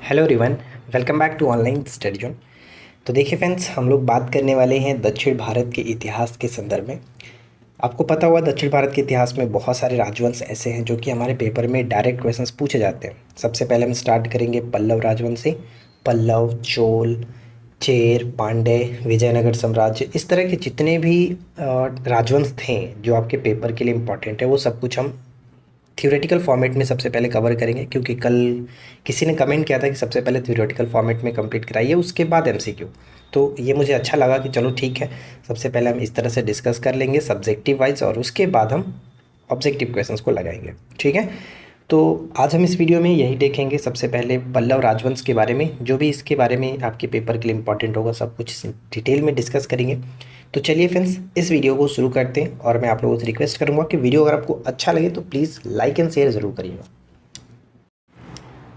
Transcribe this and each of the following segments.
Hello everyone, welcome back to online study zone. तो देखिए friends, हम लोग बात करने वाले हैं दक्षिण भारत के इतिहास के संदर्भ में। आपको पता हुआ दक्षिण भारत के इतिहास में बहुत सारे राजवंश ऐसे हैं जो कि हमारे पेपर में डायरेक्ट क्वेश्चंस पूछे जाते हैं। सबसे पहले हम स्टार्ट करेंगे पल्लव राजवंश से। पल्लव, चोल, चेर, पांड्य, विजयनगर साम्राज्य, इस तरह के जितने भी राजवंश थे जो आपके पेपर के लिए इम्पोर्टेंट है, वो सब कुछ हम थ्योरेटिकल फॉर्मेट में सबसे पहले कवर करेंगे, क्योंकि कल किसी ने कमेंट किया था कि सबसे पहले थ्योरेटिकल फॉर्मेट में कंप्लीट कराइए, उसके बाद एमसीक्यू। तो ये मुझे अच्छा लगा कि चलो ठीक है, सबसे पहले हम इस तरह से डिस्कस कर लेंगे सब्जेक्टिव वाइज, और उसके बाद हम ऑब्जेक्टिव क्वेश्चंस को लगाएंगे। ठीक है, तो आज हम इस वीडियो में यही देखेंगे। सबसे पहले पल्लव राजवंश के बारे में, जो भी इसके बारे में आपके पेपर के लिए इंपॉर्टेंट होगा, सब कुछ डिटेल में डिस्कस करेंगे। तो चलिए फ्रेंड्स, इस वीडियो को शुरू करते हैं, और मैं आप लोगों से रिक्वेस्ट करूंगा कि वीडियो अगर आपको अच्छा लगे तो प्लीज़ लाइक एंड शेयर ज़रूर करिएगा।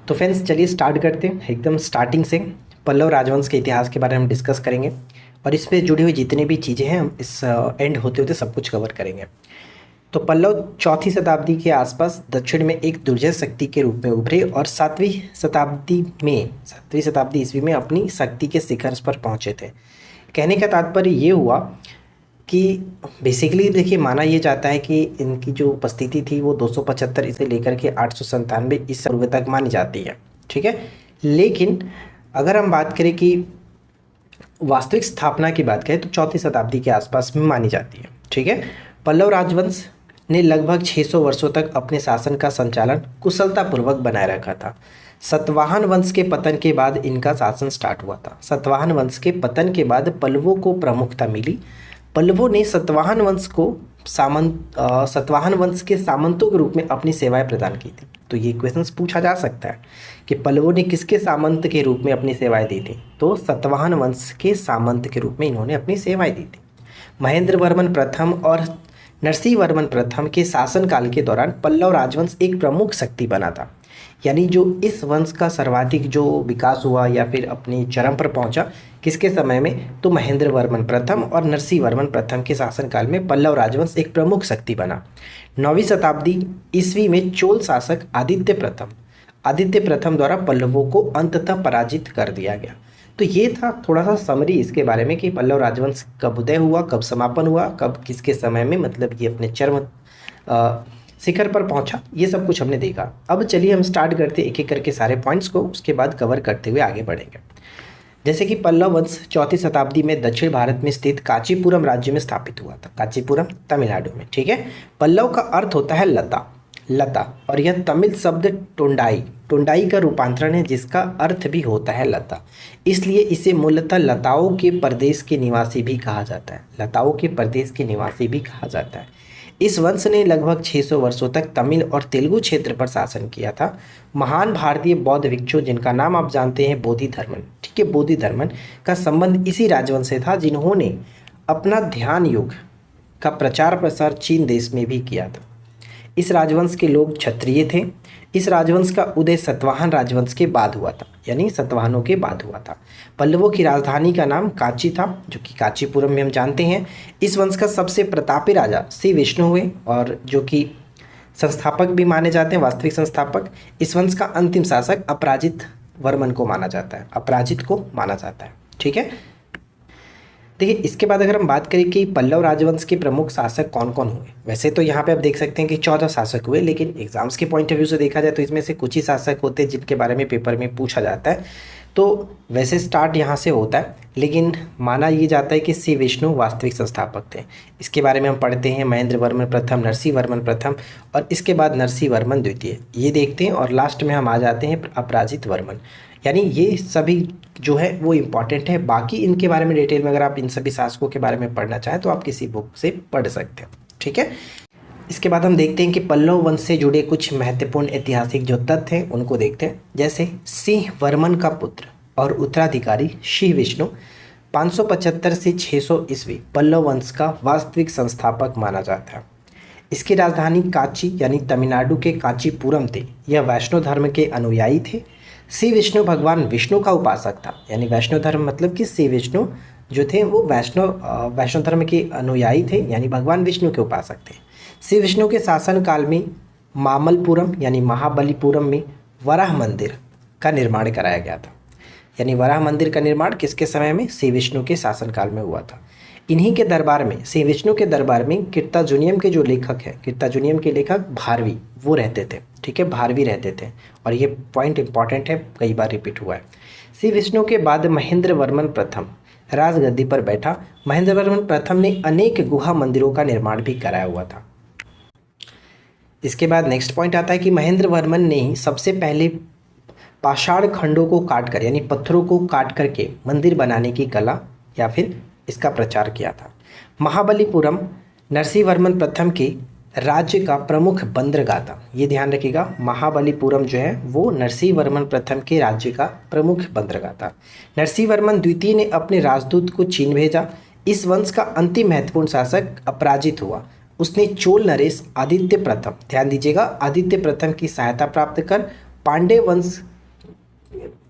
तो फ्रेंड्स चलिए स्टार्ट करते हैं एकदम स्टार्टिंग से। पल्लव राजवंश के इतिहास के बारे में हम डिस्कस करेंगे, और इस पर जुड़ी हुई जितनी भी चीज़ें हैं हम इस एंड होते होते सब कुछ कवर करेंगे। तो पल्लव 4वीं शताब्दी के आसपास दक्षिण में एक दुर्जय शक्ति के रूप में उभरे, और 7वीं शताब्दी ईस्वी में अपनी शक्ति के शिखर पर पहुंचे थे। कहने का तात्पर्य ये हुआ कि बेसिकली देखिए, माना ये जाता है कि इनकी जो उपस्थिति थी वो 275 से लेकर के 897 ईसा पूर्व तक मानी जाती है। ठीक है, लेकिन अगर हम बात करें कि वास्तविक स्थापना की बात करें तो 4वीं शताब्दी के आसपास में मानी जाती है। ठीक है, पल्लव राजवंश ने लगभग 600 वर्षों तक अपने शासन का संचालन कुशलतापूर्वक बनाए रखा था। सतवाहन वंश के पतन के बाद इनका शासन स्टार्ट हुआ था। सतवाहन वंश के पतन के बाद पल्लवों को प्रमुखता मिली। पल्लवों ने सतवाहन वंश के सामंतों के रूप में अपनी सेवाएं प्रदान की थी। तो ये क्वेश्चन पूछा जा सकता है कि पल्लवों ने किसके सामंत के रूप में अपनी सेवाएं दी थी, तो सतवाहन वंश के सामंत के रूप में इन्होंने अपनी सेवाएं दी थी। महेंद्र वर्मन प्रथम और नरसिंह वर्मन प्रथम के शासनकाल के दौरान पल्लव राजवंश एक प्रमुख शक्ति बना था। यानी जो इस वंश का सर्वाधिक जो विकास हुआ या फिर अपनी चरम पर पहुंचा, किसके समय में, तो महेंद्र वर्मन प्रथम और नरसिंह वर्मन प्रथम के शासनकाल में पल्लव राजवंश एक प्रमुख शक्ति बना। 9वीं शताब्दी ईस्वी में चोल शासक आदित्य प्रथम द्वारा पल्लवों को अंततः पराजित कर दिया गया। तो ये था थोड़ा सा समरी इसके बारे में कि पल्लव राजवंश कब उदय हुआ, कब समापन हुआ, कब किसके समय में, मतलब ये अपने चरम शिखर पर पहुंचा, ये सब कुछ हमने देखा। अब चलिए हम स्टार्ट करते एक एक करके सारे पॉइंट्स को, उसके बाद कवर करते हुए आगे बढ़ेंगे। जैसे कि पल्लव वंश 4वीं शताब्दी में दक्षिण भारत में स्थित कांचीपुरम राज्य में स्थापित हुआ था। कांचीपुरम तमिलनाडु में। ठीक है, पल्लव का अर्थ होता है लता, और यह तमिल शब्द टोंडाई का रूपांतरण है, जिसका अर्थ भी होता है लता। इसलिए इसे मूलतः लताओं के प्रदेश के निवासी भी कहा जाता है। इस वंश ने लगभग 600 वर्षों तक तमिल और तेलुगु क्षेत्र पर शासन किया था। महान भारतीय बौद्ध भिक्षु, जिनका नाम आप जानते हैं बोधिधर्मन, ठीक है, बोधिधर्मन का संबंध इसी राजवंश से था, जिन्होंने अपना ध्यान योग का प्रचार प्रसार चीन देश में भी किया था। इस राजवंश के लोग क्षत्रिय थे। इस राजवंश का उदय सतवाहन राजवंश के बाद हुआ था, यानी सतवाहनों के बाद हुआ था। पल्लवों की राजधानी का नाम कांची था, जो कि कांचीपुरम में हम जानते हैं। इस वंश का सबसे प्रतापी राजा श्री विष्णु हुए, और जो कि संस्थापक भी माने जाते हैं, वास्तविक संस्थापक। इस वंश का अंतिम शासक अपराजित वर्मन को माना जाता है, ठीक है। देखिए, इसके बाद अगर हम बात करें कि पल्लव राजवंश के प्रमुख शासक कौन कौन हुए, वैसे तो यहाँ पे आप देख सकते हैं कि 14 शासक हुए, लेकिन एग्जाम्स के पॉइंट ऑफ व्यू से देखा जाए तो इसमें से कुछ ही शासक होते हैं जिनके बारे में पेपर में पूछा जाता है। तो वैसे स्टार्ट यहाँ से होता है, लेकिन माना ये जाता है कि श्री विष्णु वास्तविक संस्थापक थे। इसके बारे में हम पढ़ते हैं महेंद्र वर्मन प्रथम, नरसिंह वर्मन प्रथम, और इसके बाद नरसिंह वर्मन द्वितीय, ये देखते हैं, और लास्ट में हम आ जाते हैं अपराजित वर्मन। यानी ये सभी जो है वो इम्पॉर्टेंट है। बाकी इनके बारे में डिटेल में अगर आप इन सभी शासकों के बारे में पढ़ना चाहें तो आप किसी बुक से पढ़ सकते हैं। ठीक है, इसके बाद हम देखते हैं कि पल्लव वंश से जुड़े कुछ महत्वपूर्ण ऐतिहासिक जो तथ्य हैं उनको देखते हैं। जैसे सिंह वर्मन का पुत्र और उत्तराधिकारी श्री विष्णु 575 से 600 ईस्वी पल्लव वंश का वास्तविक संस्थापक माना जाता है। इसकी राजधानी कांची यानी तमिलनाडु के कांचीपुरम थी। यह वैष्णव धर्म के अनुयायी थे। श्री विष्णु भगवान विष्णु का उपासक था, यानी वैष्णव धर्म मतलब कि श्री विष्णु जो थे वो वैष्णव धर्म के अनुयायी थे, यानी भगवान विष्णु के उपासक थे। श्री विष्णु के शासन काल में मामल्लपुरम यानी महाबलीपुरम में वराह मंदिर का निर्माण कराया गया था। यानी वराह मंदिर का निर्माण किसके समय में? श्री विष्णु के शासनकाल में हुआ था। इन्हीं के दरबार में, श्री विष्णु के दरबार में कीर्ताजुनियम के जो लेखक हैं, कीर्ताजुनियम के लेखक भारवी, वो रहते थे। ठीक है, भारवी रहते थे, और ये पॉइंट इंपॉर्टेंट है, कई बार रिपीट हुआ है। श्री विष्णु के बाद महेंद्र वर्मन प्रथम राजगद्दी पर बैठा। महेंद्र वर्मन प्रथम ने अनेक गुहा मंदिरों का निर्माण भी कराया हुआ था। इसके बाद नेक्स्ट पॉइंट आता है कि महेंद्र वर्मन ने ही सबसे पहले पाषाण खंडों को काट कर, यानी पत्थरों को काट करके मंदिर बनाने की कला या फिर इसका प्रचार किया था। महाबलीपुरम नरसिंहवर्मन प्रथम के राज्य का प्रमुख बंदरगाह था। ये ध्यान रखिएगा, महाबलीपुरम जो है वो नरसिंहवर्मन प्रथम के राज्य का प्रमुख बंदरगाह था। नरसिंहवर्मन द्वितीय ने अपने राजदूत को चीन भेजा। इस वंश का अंतिम महत्वपूर्ण शासक अपराजित हुआ। उसने चोल नरेश आदित्य प्रथम, ध्यान दीजिएगा, आदित्य प्रथम की सहायता प्राप्त कर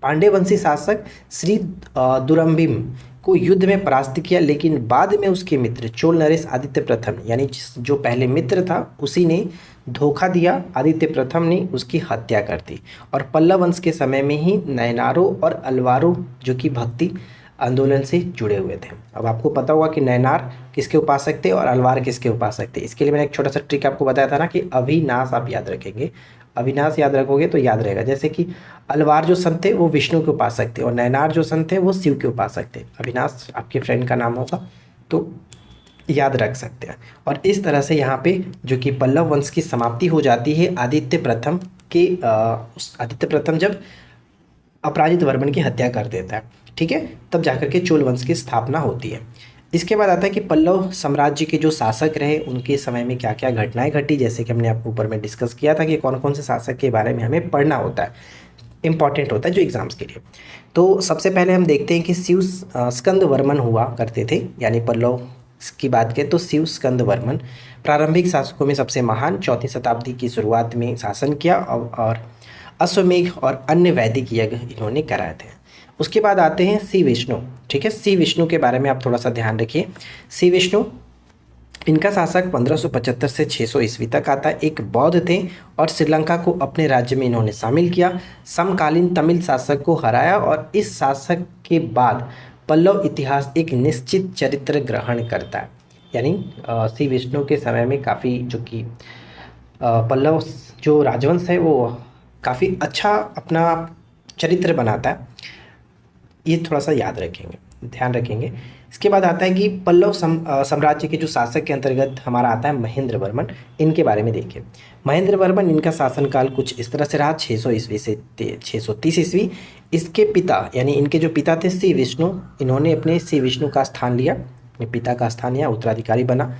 पांड्यवंशी शासक श्री दुरंबिम को युद्ध में परास्त किया। लेकिन बाद में उसके मित्र चोल नरेश आदित्य प्रथम, यानी जो पहले मित्र था, उसी ने धोखा दिया। आदित्य प्रथम ने उसकी हत्या कर दी। और पल्लव वंश के समय में ही नयनारों और अलवारों जो कि भक्ति आंदोलन से जुड़े हुए थे। अब आपको पता होगा कि नयनार किसके उपासक थे और अलवार किसके उपासक थे। इसके लिए मैंने एक छोटा सा ट्रिक आपको बताया था ना कि अविनाश आप याद रखेंगे। अविनाश याद रखोगे तो याद रहेगा। जैसे कि अलवार जो संत थे वो विष्णु के उपासक थे और नयनार जो संत थे वो शिव के उपासक थे। अविनाश आपके फ्रेंड का नाम होगा तो याद रख सकते हैं। और इस तरह से यहाँ पे जो कि पल्लव वंश की समाप्ति हो जाती है आदित्य प्रथम जब अपराजित वर्मन की हत्या कर देता है। ठीक है, तब जाकर के चोल वंश की स्थापना होती है। इसके बाद आता है कि पल्लव साम्राज्य के जो शासक रहे उनके समय में क्या क्या घटनाएं घटी, जैसे कि हमने आपको ऊपर में डिस्कस किया था कि कौन कौन से शासक के बारे में हमें पढ़ना होता है, इंपॉर्टेंट होता है जो एग्जाम्स के लिए। तो सबसे पहले हम देखते हैं कि शिव स्कंद वर्मन हुआ करते थे, यानी पल्लव की बात करें तो शिव स्कंद वर्मन प्रारंभिक शासकों में सबसे महान, 4वीं शताब्दी की शुरुआत में शासन किया और अश्वमेघ और अन्य वैदिक यज्ञ इन्होंने कराए थे। उसके बाद आते हैं श्री विष्णु। ठीक है, श्री विष्णु के बारे में आप थोड़ा सा ध्यान रखिए। श्री विष्णु, इनका शासक 1575 से 600 ईस्वी तक आता है। एक बौद्ध थे और श्रीलंका को अपने राज्य में इन्होंने शामिल किया। समकालीन तमिल शासक को हराया और इस शासक के बाद पल्लव इतिहास एक निश्चित चरित्र ग्रहण करता है। यानी श्री विष्णु के समय में काफ़ी जो कि पल्लव जो राजवंश है वो काफ़ी अच्छा अपना चरित्र बनाता है। ये थोड़ा सा याद रखेंगे, ध्यान रखेंगे। इसके बाद आता है कि पल्लव साम्राज्य के जो शासक के अंतर्गत हमारा आता है महेंद्र वर्मन। इनके बारे में देखिए, महेंद्र वर्मन, इनका शासनकाल कुछ इस तरह से रहा, 600 ईस्वी से 630 ईस्वी। इसके पिता यानी इनके जो पिता थे श्री विष्णु, इन्होंने अपने श्री विष्णु का स्थान लिया, अपने पिता का स्थान लिया, उत्तराधिकारी बना।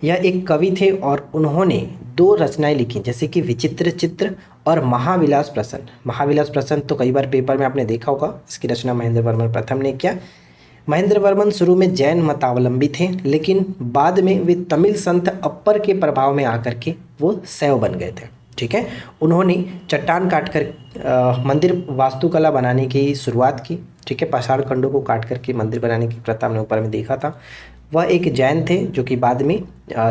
यह एक कवि थे और उन्होंने 2 रचनाएं लिखी, जैसे कि विचित्र चित्र और महाविलास प्रसन्न। महाविलास प्रसन्न तो कई बार पेपर में आपने देखा होगा, इसकी रचना महेंद्र वर्मन प्रथम ने किया। महेंद्र वर्मन शुरू में जैन मतावलंबी थे, लेकिन बाद में वे तमिल संत अप्पर के प्रभाव में आकर के वो शैव बन गए थे। ठीक है, उन्होंने चट्टान काट कर मंदिर वास्तुकला बनाने की शुरुआत की। ठीक है, पाषाण खंडों को काट करके मंदिर बनाने की प्रथा हमने ऊपर में देखा था। वह एक जैन थे जो कि बाद में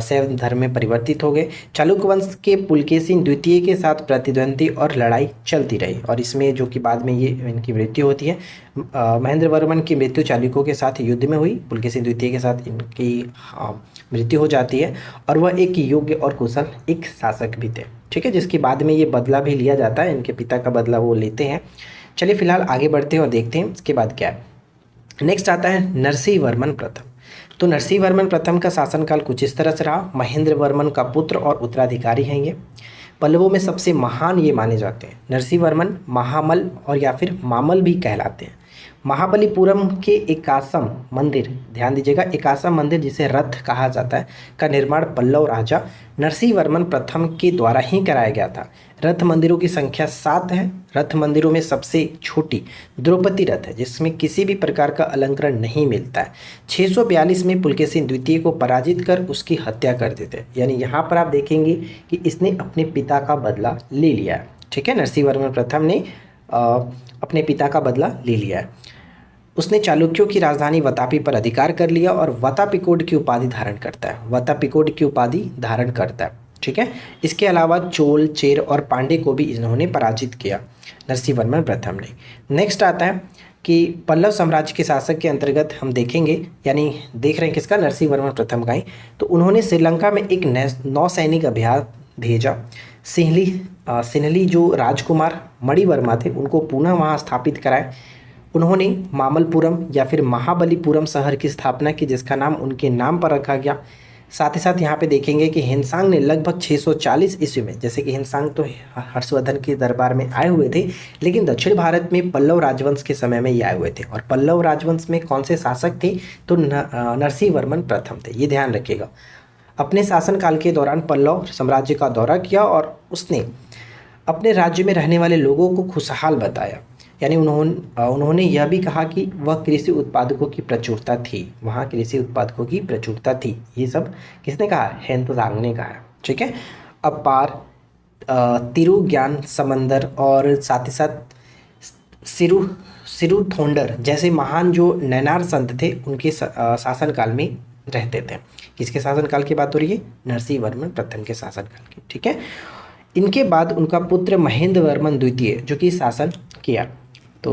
शैव धर्म में परिवर्तित हो गए। चालुक्य वंश के पुलकेशिन द्वितीय के साथ प्रतिद्वंदी और लड़ाई चलती रही और इसमें जो कि बाद में ये इनकी मृत्यु होती है। महेंद्र वर्मन की मृत्यु चालुक्यों के साथ युद्ध में हुई, पुलकेशिन द्वितीय के साथ इनकी मृत्यु हो जाती है और वह एक योग्य और कुशल एक शासक भी थे। ठीक है, जिसके बाद में ये बदला भी लिया जाता है, इनके पिता का बदला वो लेते हैं। चलिए फिलहाल आगे बढ़ते हैं और देखते हैं इसके बाद क्या है। नेक्स्ट आता है नरसिंह वर्मन प्रथम। तो नरसिंह वर्मन प्रथम का शासनकाल कुछ इस तरह से रहा। महेंद्र वर्मन का पुत्र और उत्तराधिकारी हैं ये। पल्लवों में सबसे महान ये माने जाते हैं। नरसिंह वर्मन महामल और या फिर मामल भी कहलाते हैं। महाबलीपुरम के एकासम मंदिर, ध्यान दीजिएगा, एकासम मंदिर जिसे रथ कहा जाता है, का निर्माण पल्लव राजा नरसिंह वर्मन प्रथम के द्वारा ही कराया गया था। रथ मंदिरों की संख्या 7 है। रथ मंदिरों में सबसे छोटी द्रौपदी रथ है जिसमें किसी भी प्रकार का अलंकरण नहीं मिलता है। 642 में पुलकेशिन द्वितीय को पराजित कर उसकी हत्या कर देते हैं। यानी यहाँ पर आप देखेंगे कि इसने अपने पिता का बदला ले लिया है। ठीक है, नरसिंह वर्मन प्रथम ने अपने पिता का बदला ले लिया है। उसने चालुक्यों की राजधानी वतापी पर अधिकार कर लिया और वतापिकोड की उपाधि धारण करता है। वतापिकोड की उपाधि धारण करता है। ठीक है। इसके अलावा चोल, चेर और पांडे को भी इन्होंने पराजित किया नरसिंह वर्मन प्रथम ने। नेक्स्ट आता है कि पल्लव साम्राज्य के शासक के अंतर्गत हम देखेंगे, यानी देख रहे हैं किसका, नरसिंह वर्मन प्रथम का ही। तो उन्होंने श्रीलंका में एक नौसैनिक अभियान भेजा। सिन्हली जो राजकुमार मणिवर्मा थे उनको पुनः वहाँ स्थापित कराए। उन्होंने मामल्लपुरम या फिर महाबलीपुरम शहर की स्थापना की, जिसका नाम उनके नाम पर रखा गया। साथ ही साथ यहाँ पे देखेंगे कि हिंसांग ने लगभग 640 ईस्वी में, जैसे कि हिंसांग तो हर्षवर्धन के दरबार में आए हुए थे, लेकिन दक्षिण भारत में पल्लव राजवंश के समय में ये आए हुए थे। और पल्लव राजवंश में कौन से शासक थे, तो नरसिंह वर्मन प्रथम थे, ये ध्यान रखिएगा। अपने शासनकाल के दौरान पल्लव साम्राज्य का दौरा किया और उसने अपने राज्य में रहने वाले लोगों को खुशहाल बताया। यानी उन्होंने यह भी कहा कि वह कृषि उत्पादकों की प्रचुरता थी, वहाँ कृषि उत्पादकों की प्रचुरता थी। ये सब किसने कहा, हेनत्सांग ने कहा, ठीक है। अपार, तिरु ज्ञान समंदर और साथ ही साथ सिरुथोंडर जैसे महान जो नैनार संत थे उनके शासनकाल में रहते थे। किसके शासनकाल की बात हो रही है, नरसिंह वर्मन प्रथम के शासनकाल की, ठीक है। इनके बाद उनका पुत्र महेंद्र वर्मन द्वितीय जो कि शासन किया। तो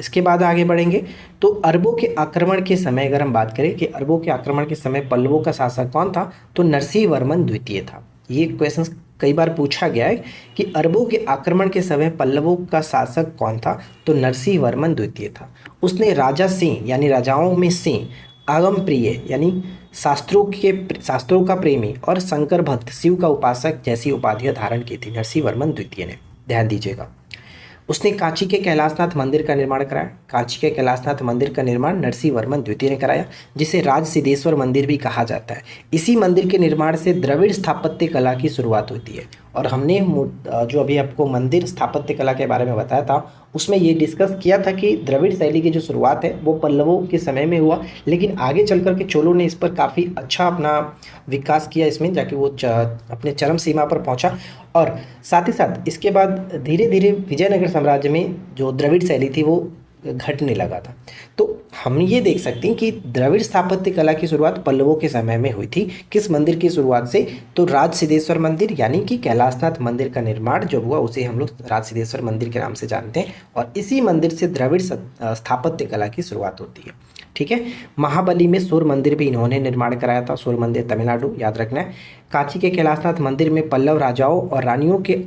इसके बाद आगे बढ़ेंगे। तो अरबों के आक्रमण के समय अगर हम बात करें कि अरबों के आक्रमण के समय पल्लवों का शासक कौन था, तो नरसिंह वर्मन द्वितीय था। ये क्वेश्चन कई बार पूछा गया है कि अरबों के आक्रमण के समय पल्लवों का शासक कौन था, तो नरसिंह वर्मन द्वितीय था। उसने राजा सिंह यानी राजाओं में सिंह, आगम प्रिय यानी शास्त्रों का प्रेमी और शंकर भक्त, शिव का उपासक जैसी उपाधियां धारण की थी नरसिंह वर्मन द्वितीय ने, ध्यान दीजिएगा। उसने कांची के कैलाशनाथ मंदिर का निर्माण कराया। कांची के कैलाशनाथ मंदिर का निर्माण नरसिंह वर्मन द्वितीय ने कराया, जिसे राज सिद्धेश्वर मंदिर भी कहा जाता है। इसी मंदिर के निर्माण से द्रविड़ स्थापत्य कला की शुरुआत होती है। और हमने जो अभी आपको मंदिर स्थापत्य कला के बारे में बताया था उसमें ये डिस्कस किया था कि द्रविड़ शैली की जो शुरुआत है वो पल्लवों के समय में हुआ, लेकिन आगे चल कर के चोलों ने इस पर काफ़ी अच्छा अपना विकास किया, इसमें जाके वो अपने चरम सीमा पर पहुंचा। और साथ ही साथ इसके बाद धीरे धीरे विजयनगर साम्राज्य में जो द्रविड़ शैली थी वो घटने लगा था। तो हम ये देख सकते हैं कि द्रविड़ स्थापत्य कला की शुरुआत पल्लवों के समय में हुई थी। किस मंदिर की शुरुआत से, तो राज सिद्धेश्वर मंदिर यानी कि कैलाशनाथ मंदिर का निर्माण जो हुआ उसे हम लोग राज सिद्धेश्वर मंदिर के नाम से जानते हैं। और इसी मंदिर से द्रविड़ स्थापत्य कला की शुरुआत होती है, ठीक है। महाबली में सूर्य मंदिर भी इन्होंने निर्माण कराया था, सूर्य मंदिर तमिलनाडु, याद रखना है। कांची के कैलाशनाथ मंदिर में पल्लव राजाओं और रानियों के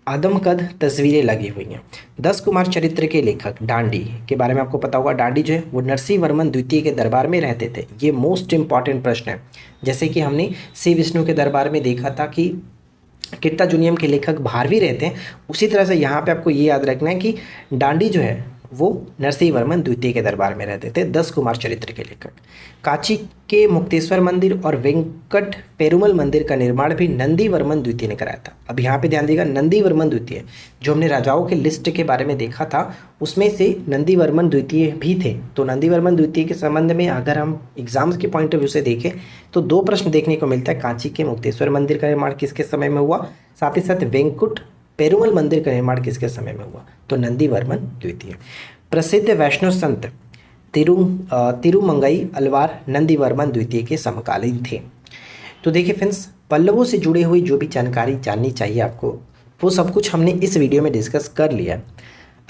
आदमकद तस्वीरें लगी हुई हैं। 10 कुमार चरित्र के लेखक डांडी के बारे में आपको पता होगा। डांडी जो है वो नरसिंह वर्मन द्वितीय के दरबार में रहते थे। ये मोस्ट इंपॉर्टेंट प्रश्न है। जैसे कि हमने श्री विष्णु के दरबार में देखा था कि कीर्ताजुनियम के लेखक भारवी रहते हैं, उसी तरह से यहाँ पे आपको ये याद रखना है कि डांडी जो है वो नरसिंह वर्मन द्वितीय के दरबार में रहते थे, 10 कुमार चरित्र के लेखक। कांची के मुक्तेश्वर मंदिर और वेंकट पेरुमल मंदिर का निर्माण भी नंदी वर्मन द्वितीय ने कराया था। अब यहाँ पे ध्यान देगा, नंदी वर्मन द्वितीय जो हमने राजाओं के लिस्ट के बारे में देखा था उसमें से नंदी वर्मन द्वितीय भी थे। तो नंदी वर्मन द्वितीय के संबंध में अगर हम एग्जाम्स के पॉइंट ऑफ व्यू से देखें तो 2 प्रश्न देखने को मिलता है। कांची के मुक्तेश्वर मंदिर का निर्माण किसके समय में हुआ, साथ ही साथ वेंकुट पेरुमल मंदिर का निर्माण किसके समय में हुआ, तो नंदी वर्मन द्वितीय। प्रसिद्ध वैष्णव संत तिरुमंगई अलवार नंदी वर्मन द्वितीय के समकालीन थे। तो देखिए फ्रेंड्स, पल्लवों से जुड़ी हुई जो भी जानकारी जाननी चाहिए आपको वो सब कुछ हमने इस वीडियो में डिस्कस कर लिया।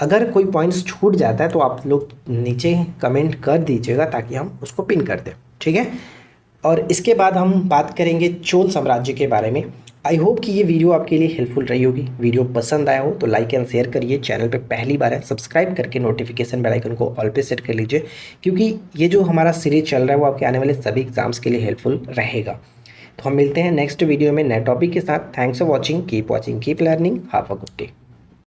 अगर कोई पॉइंट्स छूट जाता है तो आप लोग नीचे कमेंट कर दीजिएगा ताकि हम उसको पिन कर दें, ठीक है। और इसके बाद हम बात करेंगे चोल साम्राज्य के बारे में। आई होप कि ये वीडियो आपके लिए हेल्पफुल रही होगी। वीडियो पसंद आया हो तो लाइक एंड शेयर करिए। चैनल पे पहली बार है सब्सक्राइब करके नोटिफिकेशन बेल आइकन को ऑल पे सेट कर लीजिए, क्योंकि ये जो हमारा सीरीज चल रहा है वो आपके आने वाले सभी एग्जाम्स के लिए हेल्पफुल रहेगा। तो हम मिलते हैं नेक्स्ट वीडियो में नए टॉपिक के साथ। Thanks for watching, keep learning, have a good day.